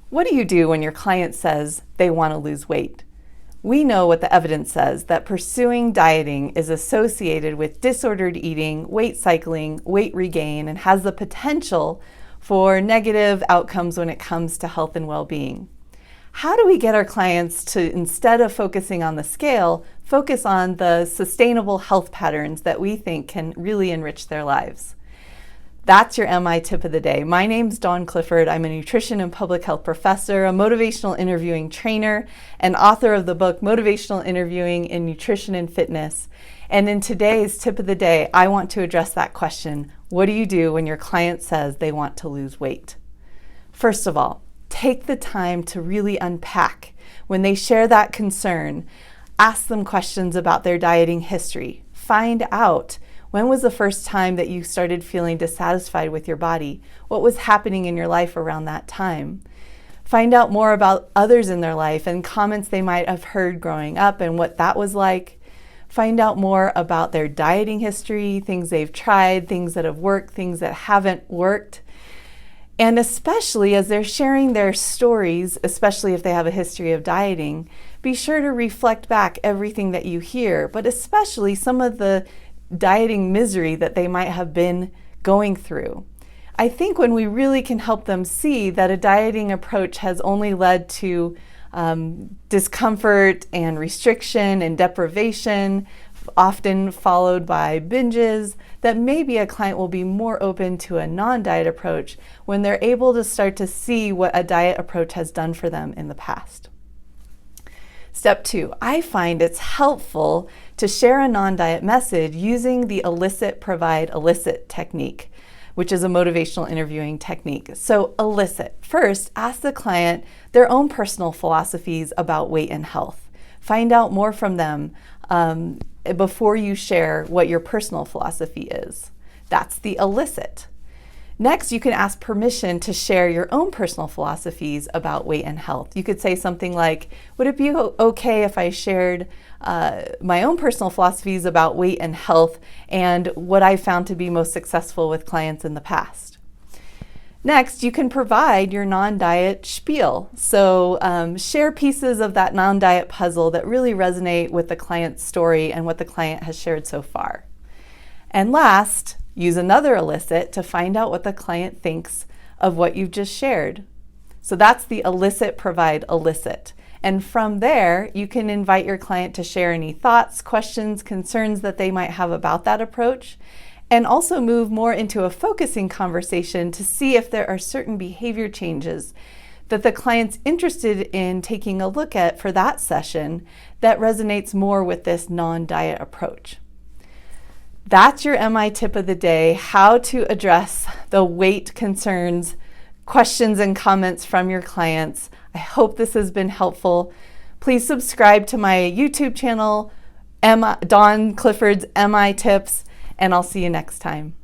What do you do when your client says they want to lose weight? We know what the evidence says, that pursuing dieting is associated with disordered eating, weight cycling, weight regain, and has the potential for negative outcomes when it comes to health and well-being. How do we get our clients to, instead of focusing on the scale, focus on the sustainable health patterns that we think can really enrich their lives? That's your MI tip of the day. My name's Dawn Clifford. I'm a nutrition and public health professor, a motivational interviewing trainer, and author of the book Motivational Interviewing in Nutrition and Fitness. And in today's tip of the day, I want to address that question. What do you do when your client says they want to lose weight? First of all, take the time to really unpack. When they share that concern, ask them questions about their dieting history. Find out, when was the first time that you started feeling dissatisfied with your body? What was happening in your life around that time? Find out more about others in their life and comments they might have heard growing up and what that was like. Find out more about their dieting history, things they've tried, things that have worked, things that haven't worked. And especially as they're sharing their stories, especially if they have a history of dieting, be sure to reflect back everything that you hear, but especially some of the dieting misery that they might have been going through. I think when we really can help them see that a dieting approach has only led to discomfort and restriction and deprivation, often followed by binges, that maybe a client will be more open to a non-diet approach when they're able to start to see what a diet approach has done for them in the past. Step 2, I find it's helpful to share a non-diet message using the Elicit, Provide, Elicit technique, which is a motivational interviewing technique. So elicit. First, ask the client their own personal philosophies about weight and health. Find out more from them before you share what your personal philosophy is. That's the elicit. Next, you can ask permission to share your own personal philosophies about weight and health. You could say something like, would it be okay if I shared my own personal philosophies about weight and health and what I found to be most successful with clients in the past? Next, you can provide your non-diet spiel. So share pieces of that non-diet puzzle that really resonate with the client's story and what the client has shared so far. And last, use another elicit to find out what the client thinks of what you've just shared. So that's the elicit, provide, elicit. And from there, you can invite your client to share any thoughts, questions, concerns that they might have about that approach, and also move more into a focusing conversation to see if there are certain behavior changes that the client's interested in taking a look at for that session that resonates more with this non-diet approach. That's your MI tip of the day, how to address the weight concerns, questions, and comments from your clients. I hope this has been helpful. Please subscribe to my YouTube channel, Dawn Clifford's MI Tips, and I'll see you next time.